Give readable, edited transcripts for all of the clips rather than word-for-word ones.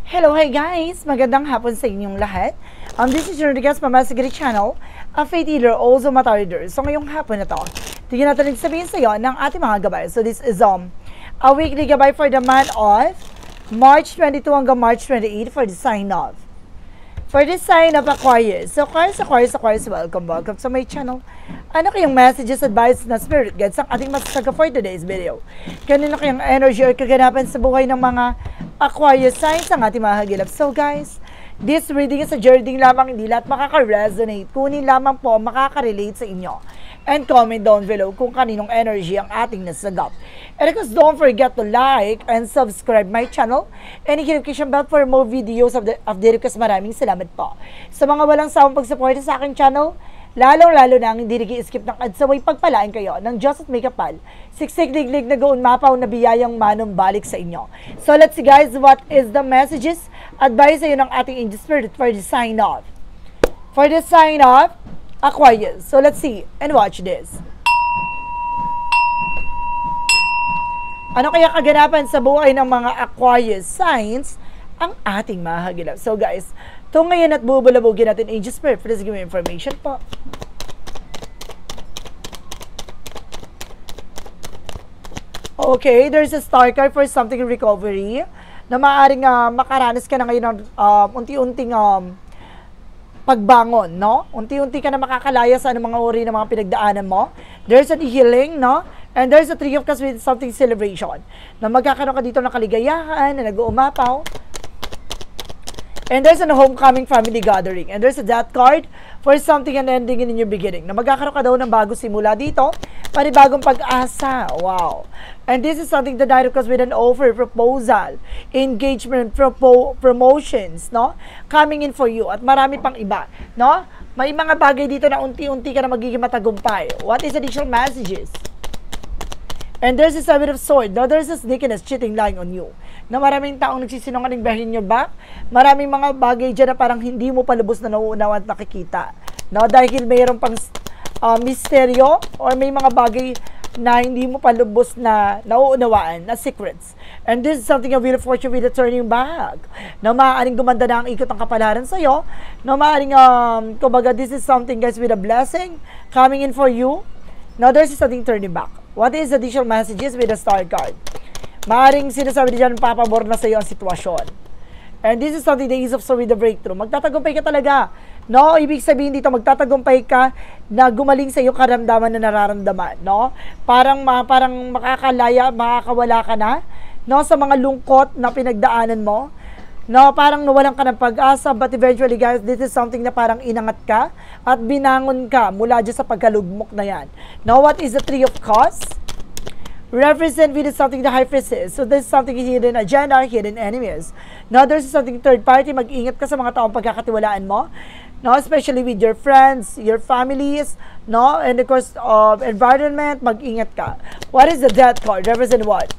Hello, hi guys! Magandang hapon sa inyong lahat. This is your Rodriguez Mamasigari Channel, a faith healer, also mata reader. So ngayong hapon na to, tignan natin sabihin sa iyo ng ating mga gabay. So this is a weekly gabay for the month of March 22 hanggang March 28 for the sign of. For the sign of Aquarius. So Aquarius, welcome sa my channel. Ano kayong messages, advice na spirit guides ang ating masasaga for today's video? Kanino kayong energy or kaganapan sa buhay ng mga Aquarius signs ang ating mahagilap. So guys, this reading is a journey lamang, hindi lahat makaka-resonate. Kunin lamang po makaka-relate sa inyo. And comment down below kung kaninong energy ang ating nasagap. And of course, don't forget to like and subscribe my channel and hit notification bell for more videos of the request. Maraming salamat po sa mga walang sawang pagsuporta sa aking channel. Lalong-lalo na ang hindi nag-i-skip ng ads, saway pagpalaan kayo ng Diyos at may kapal. Siksik liglig na goon mapaw na biyayang manong balik sa inyo. So let's see guys, what is the messages, advice sa iyo ng ating angel spirit for the sign of. For the sign of Aquarius. So let's see and watch this. Ano kaya kaganapan sa buhay ng mga Aquarius signs ang ating mahagilap? So guys, ito ngayon at bubulabugin natin angel spirit. Please give me information po. Okay, there's a star card for something recovery na maaaring makaranas ka na ngayon ng unti-unting pagbangon, no? Unti-unti ka na makakalaya sa anong mga uri ng mga pinagdaanan mo. There's a healing, no? And there's a Three of Cups with something celebration. Na magkakaroon ka dito ng kaligayahan, na nag-uumapaw. And there's a homecoming family gathering. And there's a Death card for something and ending in a new beginning. Na magkakaroon ka daw ng bago simula dito, panibagong pag-asa. Wow. And this is something that Nine of Cups with an offer, proposal, engagement, promotions, no? Coming in for you. At marami pang iba, no? May mga bagay dito na unti-unti ka na magiging matagumpay. What is additional messages? And there's a Seven of Swords. Now, there's a sneakiness, cheating, lying on you. Na maraming taong nagsisinungaling behind your back. Maraming mga bagay dyan na parang hindi mo palubos na nauunawa at nakikita. No? Dahil mayroon pang misteryo or may mga bagay na hindi mo palubos na nauunawaan, na secrets. And this is something a wheel of fortune with a turning back. Na maaaring gumanda na ang ikot ng kapalaran sa'yo. Na maaaring, kumbaga, this is something guys with a blessing coming in for you. Now, there's something turning back. What is additional messages with a star card? Maaring sinasabi diyan papabor na sa iyo ang sitwasyon. And this is something the Ace of Swords with the breakthrough. Magtatagumpay ka talaga. No, ibig sabihin dito magtatagumpay ka na gumaling sa iyo karamdaman na nararamdaman, no? Parang makakalaya, makakawala ka na, no, sa mga lungkot na pinagdaanan mo. No, parang nawalan ka ng pag-asa, but eventually guys, this is something na parang inangat ka at binangon ka mula dyan sa pagkalugmok na yan. Now, what is the Three of Cups? Represent with something the High Priestess. So, there's something hidden agenda, hidden enemies. Now, there's something third party. Mag-ingat ka sa mga taong pagkakatiwalaan mo. No, especially with your friends, your families, no, and of course, environment, mag-ingat ka. What is the Death card? Represent what?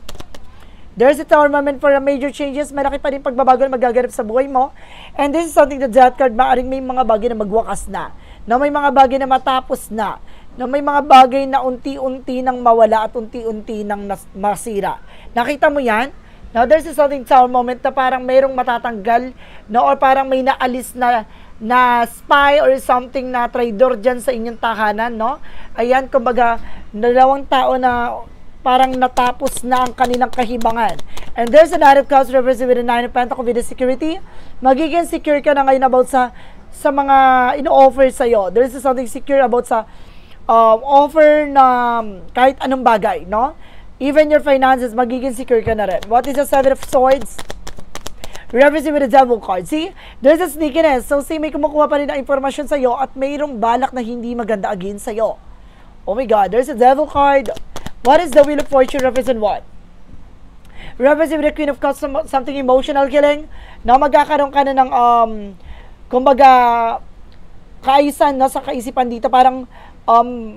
There's a tower moment for major changes. Malaki pa rin pagbabago na magaganap sa buhay mo. And this is something the Death card, maaaring may mga bagay na magwakas na. Na may mga bagay na matapos na. Na may mga bagay na unti-unti nang mawala at unti-unti nang masira. Nakita mo yan? Now, there's a something tower moment na parang mayroong matatanggal, no, or parang may naalis na spy or something na traidor dyan sa inyong tahanan, no? Ayan, kumbaga, dalawang tao na parang natapos na ang kanilang kahibangan. And there's a Nine of Cups represented with a Nine of Pentacles with the security. Magiging secure ka na ngayon about sa mga ino-offer sa'yo. There's something secure about sa offer na kahit anong bagay, no? Even your finances, magiging secure ka na rin. What is the Seven of Swords? Represented with the Devil card. See? There's a sneakiness. So, see, may kumukuha pa rin ng informasyon sa'yo at mayroong balak na hindi maganda against sa'yo. Oh my God, there's a Devil card. What is the Wheel of Fortune represent what? Represent with the Queen of Cups, something emotional killing. Na magkakaroon ka na ng, kumbaga, kaayusan, no, sa kaisipan dito. Parang,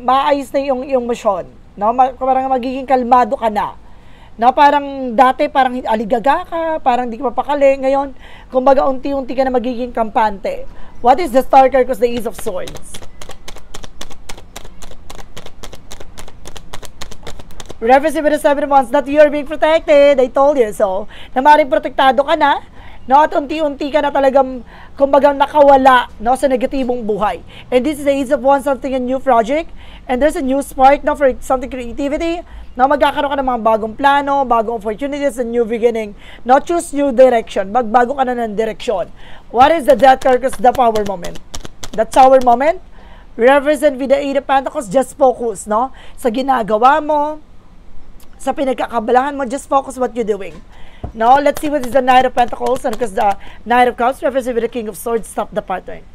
maayos na yung emosyon. No? Parang magiging kalmado ka na. Na parang dati, parang aligaga ka, parang di ka mapakali. Ngayon, kumbaga, unti-unti ka na magiging kampante. What is the star card? Because the Ace of Swords. Reference with the 7 months that you are being protected. I told you so. Na maaaring protektado ka na no? At unti-unti ka na talagang, kumbaga, nakawala, no, sa negatibong buhay. And this is the Ace of Wands, something a new project, and there's a new spark, no, for something creativity, no, magkakaroon ka ng mga bagong plano, bagong opportunities, a new beginning, no, choose new direction, magbago ka na ng direksyon. What is the Death card? Because the power moment. The Tower moment, represent with the Eight of Pentacles, just focus, no, sa ginagawa mo, sa pinagkakabalahan mo, just focus what you're doing. No, let's see what is the Knight of Pentacles, and because the Knight of Cups represent with the King of Swords, stop the pattern.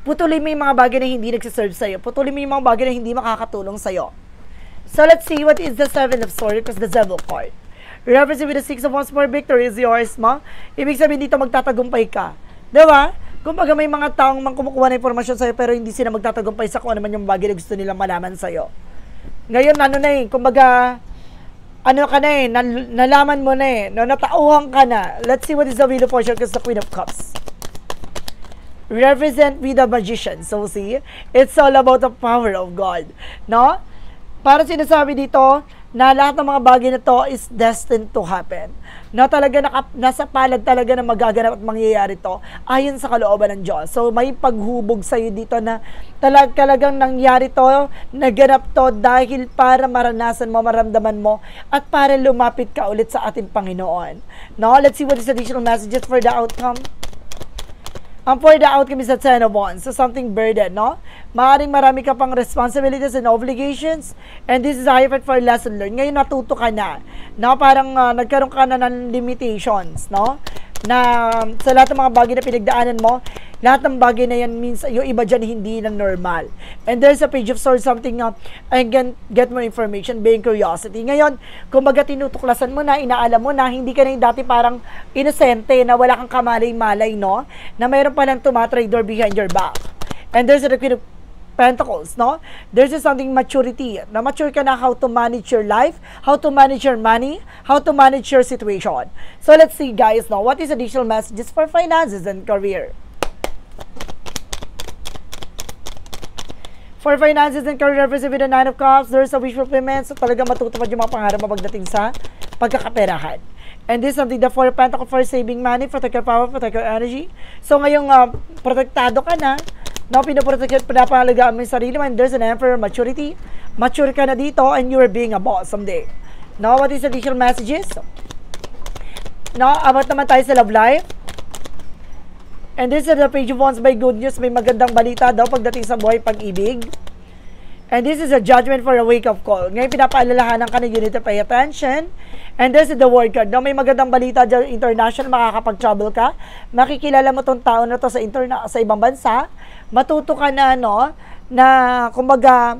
Putulin mo yung mga bagay na hindi nagsiserve sa'yo. Putulin mo yung mga bagay na hindi makakatulong sa'yo. So let's see what is the Seven of Swords, because the Devil card. Represent with the Six of Wands, more victory is yours, ma. Ibig sabihin dito magtatagumpay ka. Diba? Kumbaga may mga taong kumukuha na informasyon sa'yo pero hindi sila magtatagumpay sa kung ano man yung bagay na gusto nilang malaman sa'yo. Ngayon, ano na kumbaga, ano ka na nalaman mo na no, natauhan ka na. Let's see what is the Wheel of Fortune, because the Queen of Cups. Represent with the Magician. So see, it's all about the power of God. No? Para sinasabi dito, na lahat ng mga bagay na to is destined to happen. Na talaga nasa palad talaga na magaganap at mangyayari to ayon sa kalooban ng Diyos. So may paghubog sa iyo dito na talagang nangyari to, naganap to dahil para maranasan mo, maramdaman mo at para lumapit ka ulit sa ating Panginoon. No, let's see what is additional messages for the outcome. For the outcome is the Ten of Wands. So something burden, no? Maaring marami ka pang responsibilities and obligations, and this is a effort for lesson learned. Ngayon natuto ka na, no? Parang nagkaroon ka na ng limitations, no? Na sa lahat ng mga bagay na pinagdaanan mo, lahat ng bagay na yan means yung iba dyan hindi na normal. And there's a Page of Swords, something I can get more information, being curiosity. Ngayon, kumbaga tinutuklasan mo na, inaalam mo na, hindi ka na yung dati parang inosente na wala kang kamalay-malay, no? Na mayroon palang tumatrader behind your back. And there's a Queen of Pentacles, no? There's just something maturity. Na mature ka na how to manage your life, how to manage your money, how to manage your situation. So let's see, guys, now what is additional messages for finances and career? For finances and career, represent with the Nine of Cups, there's a wish fulfillment. So talaga matutupad yung mga pangarap mo pagdating sa pagkakaperahan. And this is something, the Four of Pentacles, for saving money, protect your power, protect your energy. So ngayong protektado ka na, no, pinaprotect, pinapahalagaan mo yung sarili mo, and there's an Emperor, maturity. Mature ka na dito, and you are being a boss someday. Now, what is additional messages? No, about naman tayo sa love life. And this is the Page of Wands, by good news, may magandang balita daw pagdating sa buhay pag-ibig. And this is a judgment for a wake-up call. Ngayon, pinapaalalahanan ka na you need to pay attention. And this is the World card. Now, may magandang balita dyan, international, makakapag-travel ka. Makikilala mo tong tao na to sa ibang bansa. Matuto ka na, no, na, kumbaga,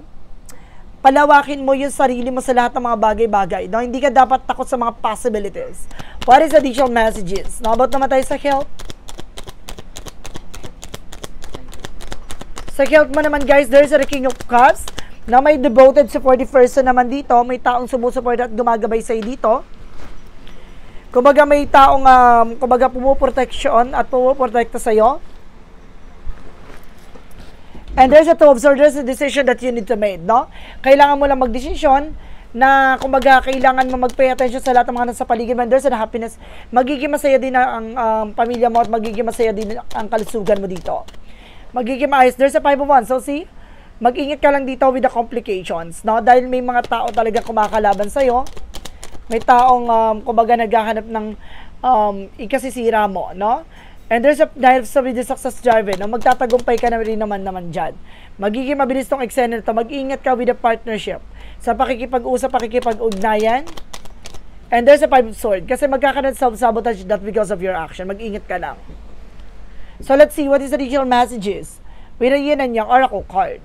palawakin mo yung sarili mo sa lahat ng mga bagay-bagay. No? Hindi ka dapat takot sa mga possibilities. What is additional messages? Now, about naman tayo sa health. Sa health mo naman, guys, there's a King of Cups na may devoted supportive person naman dito. May taong sumusupport at gumagabay sa'yo dito. Kumbaga may taong kumbaga pumuproteksyon at pumuprotekta sa'yo. And there's a Two of Swords, there's a decision that you need to make, no? Kailangan mo lang magdesisyon na kumbaga kailangan mo mag-pay attention sa lahat ng mga nasa paligid mo. And there's a happiness. Magiging masaya din ang pamilya mo at magiging masaya din ang kalusugan mo dito. Magiging maayos. There's a Five of Wands. So see, mag-ingat ka lang dito with the complications, no? Dahil may mga tao talaga kumakalaban sa'yo. May taong, kumbaga, naghahanap ng ikasisira mo, no? And there's a Knight of the Success Driver, no? Magtatagumpay ka na rin naman dyan. Magiging mabilis tong eksena nito. Mag-ingat ka with the partnership. Sa pakikipag-usap, pakikipag-ugnayan. And there's a Five of Swords. Kasi magkakaroon ng self-sabotage that because of your action. Mag-ingat ka lang. So let's see what is the additional messages with a Yin and Yang Oracle card.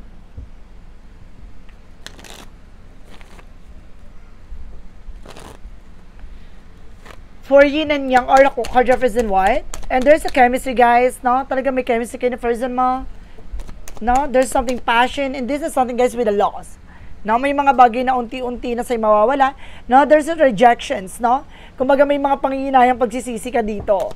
For Yin and Yang Oracle card represent what? And there's a chemistry, guys, no? Talaga may chemistry kayo na person mo. No? There's something passion, and this is something, guys, with a loss. No? May mga bagay na unti-unti na sa'yo mawawala. No? There's a rejections, no? Kumbaga may mga panginginayang pagsisisi ka dito.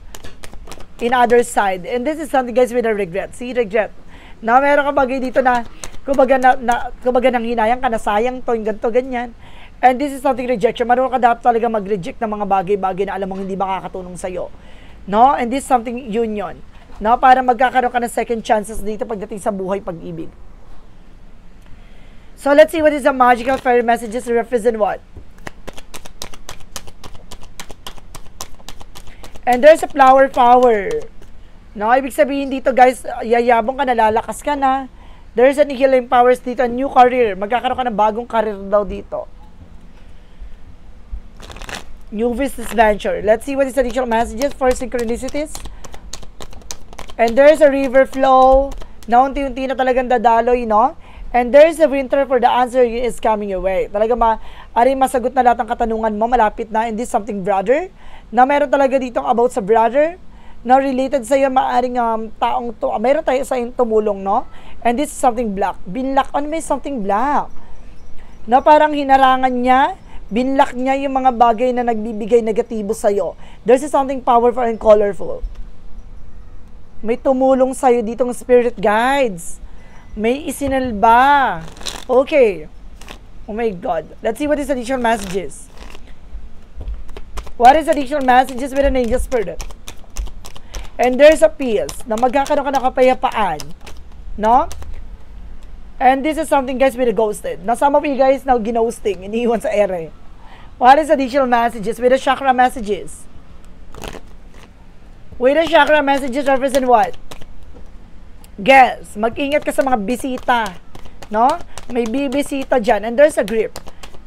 In other side. And this is something, guys, with a regret. See, regret. Na meron ka bagay dito na kumbaga kumbaga nang hinayang ka na sayang to, yung ganito, ganyan. And this is something rejection. Marunong ka dapat talaga mag-reject ng mga bagay-bagay na alam mong hindi makakatulong sa'yo. no? And this is something union, no? Para magkakaroon ka ng second chances dito pagdating sa buhay pag-ibig. So let's see what is the magical fairy messages represent what. And there's a flower power. No, ibig sabihin dito guys, yayabong ka na, lalakas ka na. There's an healing powers dito, a new career. Magkakaroon ka ng bagong career daw dito. New business venture. Let's see what is the additional messages for synchronicities. And there's a river flow. Na unti-unti na talagang dadaloy, no? And there's a winter for the answer is coming your way. Talaga masagot na lahat ng katanungan mo, malapit na. And this something brother. Na meron talaga dito about sa brother. Na related sa iyo, maaring taong to. Meron tayo sa yung tumulong, no? And this is something black. Binlock on may something black. Na parang hinarangan niya, binlock niya yung mga bagay na nagbibigay negatibo sa iyo. There's something powerful and colorful. May tumulong sa iyo ditong spirit guides. May isinalba. Okay. Oh my God. Let's see what is additional messages. What is additional messages with an angel spirit? And there's a peace na magkakaroon ka ng kapayapaan. No? And this is something guys with a ghosted. Now some of you guys now ginosting, iniiwan sa ere. What is additional messages with the chakra messages? With the chakra messages represent what? Guess, mag-ingat ka sa mga bisita. No? May bibisita dyan. And there's a grip.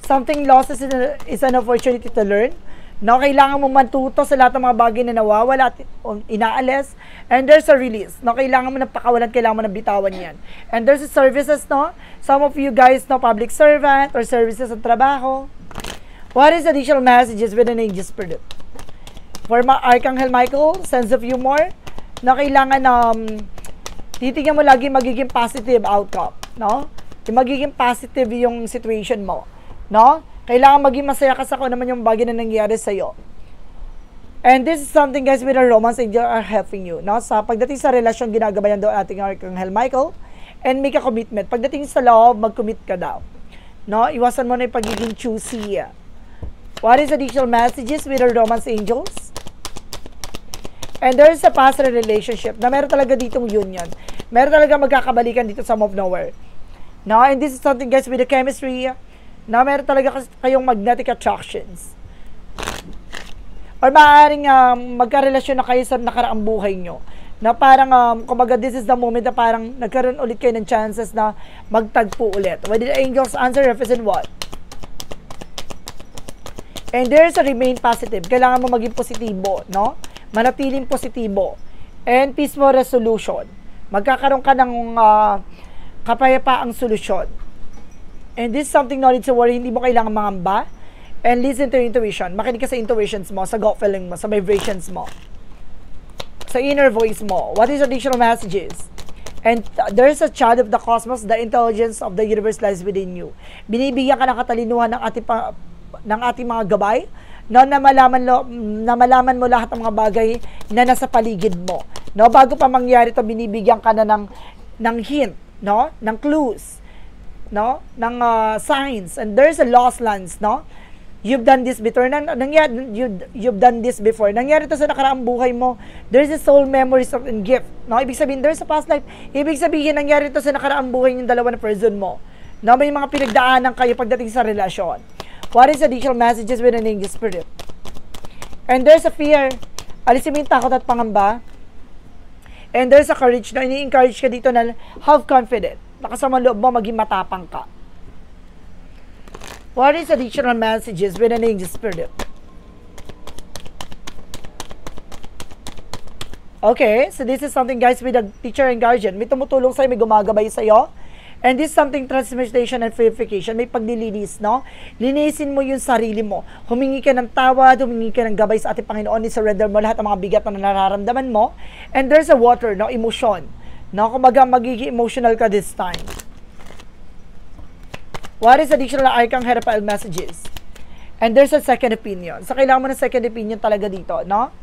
Something lost is an opportunity to learn. No, kailangan mo matuto sa lahat ng mga bagay na nawawala at inaalis. And there's a release. No, kailangan mo ng pakawalan, kailangan mo ng bitawan yan. And there's a services, no? Some of you guys, no, public servant or services sa trabaho. What is additional messages with an angel spirit? For Archangel Michael, sense of humor, na kailangan titignan mo lagi magiging positive outcome, no? Magiging positive yung situation mo, no? Kailangan maging masaya ka sa kung naman yung bagay na nangyari sa'yo. And this is something guys with a romance angel are helping you. No? Sa pagdating sa relasyon, ginagabayan daw ating Archangel Michael. And make a commitment. Pagdating sa love, mag-commit ka daw. No? Iwasan mo na yung pagiging choosy. What is additional messages with our romance angels? And there's a past relationship na meron talaga ditong union. Meron talaga magkakabalikan dito sa Move Nowhere. No? And this is something guys with the chemistry na meron talaga kayong magnetic attractions. Or maaaring magkarelasyon na kayo sa nakaraang buhay nyo. Na parang, kumbaga, this is the moment na parang nagkaroon ulit kayo ng chances na magtagpo ulit. What did the angels answer represent what? And there's a remain positive. Kailangan mo maging positibo, no? Manatiling positibo. And peaceful resolution. Magkakaroon ka ng kapayapaang solusyon. And this is something not to worry, hindi mo kailangan mangamba. And listen to your intuition. Makinig ka sa intuitions mo, sa gut feeling mo, sa vibrations mo. Sa inner voice mo. What is additional messages? And there's a child of the cosmos, the intelligence of the universe lies within you. Binibigyan ka ng katalinuhan ng ating mga gabay, na malaman mo lahat ng mga bagay na nasa paligid mo. No, bago pa mangyari to, binibigyan ka na ng hint, no? Ng clues. No? Ng signs. And there's a lost lands, no? You've done this before. You've done this before. Nangyari to sa nakaraang buhay mo. There's a soul memories of and gift. No? Ibig sabihin, there's a past life. Ibig sabihin, nangyari to sa nakaraang buhay yung dalawa na person mo. No? May mga pinagdaanan kayo pagdating sa relasyon. What is additional messages with an angel spirit? And there's a fear. Alisin mo yung takot at pangamba. And there's a courage na ini-encourage ka dito na have confidence. Nakasama loob mo, maging matapang ka. What is additional messages with an angel spirit? Okay, so this is something guys with a teacher and guardian. May tumutulong sa'yo, may gumagabay sa'yo. And this is something transmutation and purification. May paglilinis, no? Linisin mo yung sarili mo. Humingi ka ng tawad, humingi ka ng gabay sa ating Panginoon. I-surrender mo lahat ng mga bigat na nararamdaman mo. And there's a water, no? Emotion. No, kumbaga magiging emotional ka this time. What is additional Archangel Raphael messages? And there's a second opinion. So, kailangan mo ng second opinion talaga dito, no?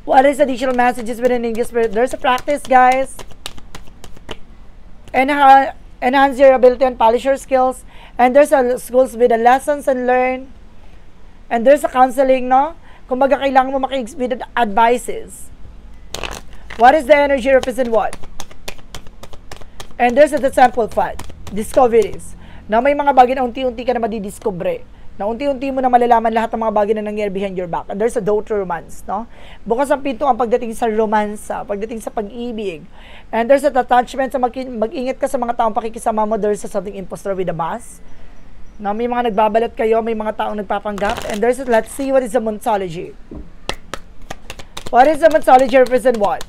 What is additional messages with an angel spirit? There's a practice, guys. Enhance your ability and polish your skills. And there's a schools with the lessons and learn. And there's a counseling, no? Kumbaga, kailangan mo makinig with advices. What is the energy represent what? And there's the sample fund. Discoveries. Na may mga bagay na unti-unti ka na madidiscover. Na unti-unti mo na malalaman lahat ng mga bagay na nangyari behind your back. And there's a daughter romance, no? Bukas ang pinto ang pagdating sa romansa, pagdating sa pag-ibig. And there's a attachment sa mag-ingat ka sa mga taong pakikisama mo. There's a something imposter with a mask. Na may mga nagbabalat kayo, may mga taong nagpapanggap. And there's a, let's see what is the Monsology. What is the Monsology represent what?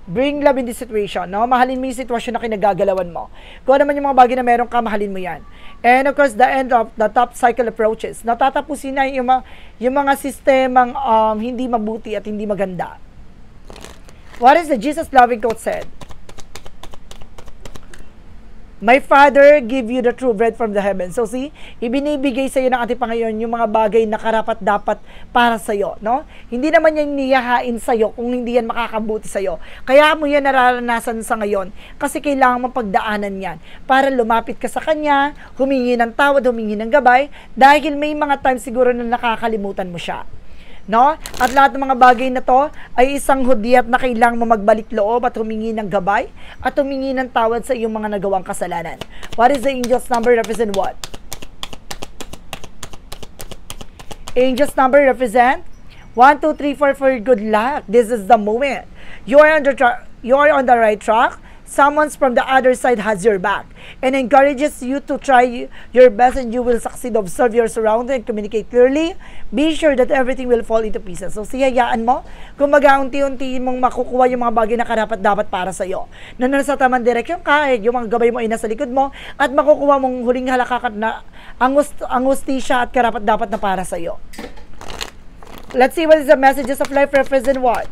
Bring love in this situation, no? Mahalin mo yung sitwasyon na kinagagalawan mo. Kung ano man yung mga bagay na meron ka, mahalin mo yan. And of course, the end of the top cycle approaches. Natatapusin na yung mga sistemang hindi mabuti at hindi maganda. What is the Jesus loving quote said? My Father give you the true bread from the heaven. So see, ibinibigay sa iyo ng ating Panginoon yung mga bagay na karapat-dapat para sa iyo, no? Hindi naman yan niyahain sa iyo kung hindi yan makakabuti sa iyo. Kaya mo yan nararanasan sa ngayon kasi kailangan mong pagdaanan yan para lumapit ka sa Kanya, humingi ng tawad, humingi ng gabay dahil may mga times siguro na nakakalimutan mo siya. No? At lahat ng mga bagay na to ay isang hudyat na kailangan mo magbalik loob at humingi ng gabay at humingi ng tawad sa iyong mga nagawang kasalanan. What is the angel's number represent what? Angel's number represent 1, 2, 3, 4 for good luck. This is the moment. You are on the right track. Someone from the other side has your back and encourages you to try your best and you will succeed. Observe your surroundings and communicate clearly. Be sure that everything will fall into pieces. So, siyayaan mo, kumbaga unti-unti mong makukuha yung mga bagay na karapat-dapat para sa iyo. Na nasa tamang direksyon ka, yung mga gabay mo ay nasa likod mo, at makukuha mong huling halakakat na ang hustisya at karapat-dapat na para sa iyo. Let's see what is the messages of life represent what?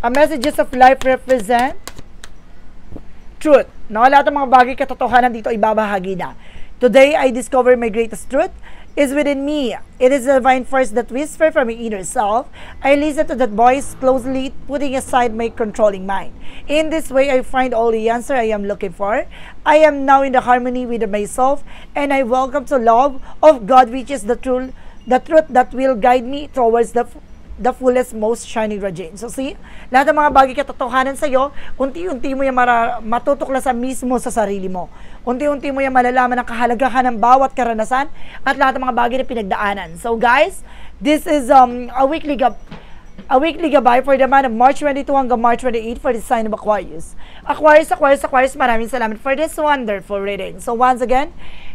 Ang messages of life represent truth. No, lahat ng mga bagay katotohanan dito ay babahagi na. Today, I discover my greatest truth is within me. It is the divine force that whispers from my inner self. I listen to that voice closely, putting aside my controlling mind. In this way, I find all the answer I am looking for. I am now in the harmony with myself, and I welcome to love of God, which is the truth that will guide me towards the fullest, most shining radiance. So see, lahat ng mga bagay katotohanan sa iyo, unti-unti mo yung matutuklasan mismo sa sarili mo. Unti-unti mo yung malalaman ang kahalagahan ng bawat karanasan at lahat ng mga bagay na pinagdaanan. So guys, this is a weekly gabay for the month of March 22 hanggang March 28 for the sign of Aquarius. Aquarius, maraming salamat for this wonderful reading. So once again,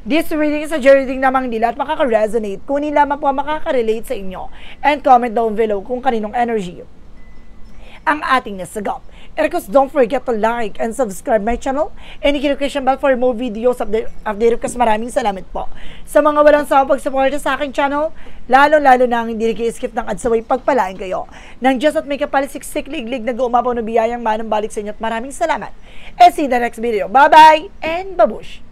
this reading is a reading namang nila at makaka-resonate. Kunin lamang po makaka-relate sa inyo. And comment down below kung kaninong energy ang ating nasagap. And of course, don't forget to like and subscribe my channel and notification bell for more videos update kasi maraming salamat po. Sa mga walang sawang pagsuporta sa aking channel, lalo-lalo na ang hindi nag-skip ng adsaway, pagpalain kayo ng Diyos at may kapalisiksik liglig na gumapaw na biyayang manang balik sa inyo at maraming salamat. And see you in the next video. Bye-bye and babush!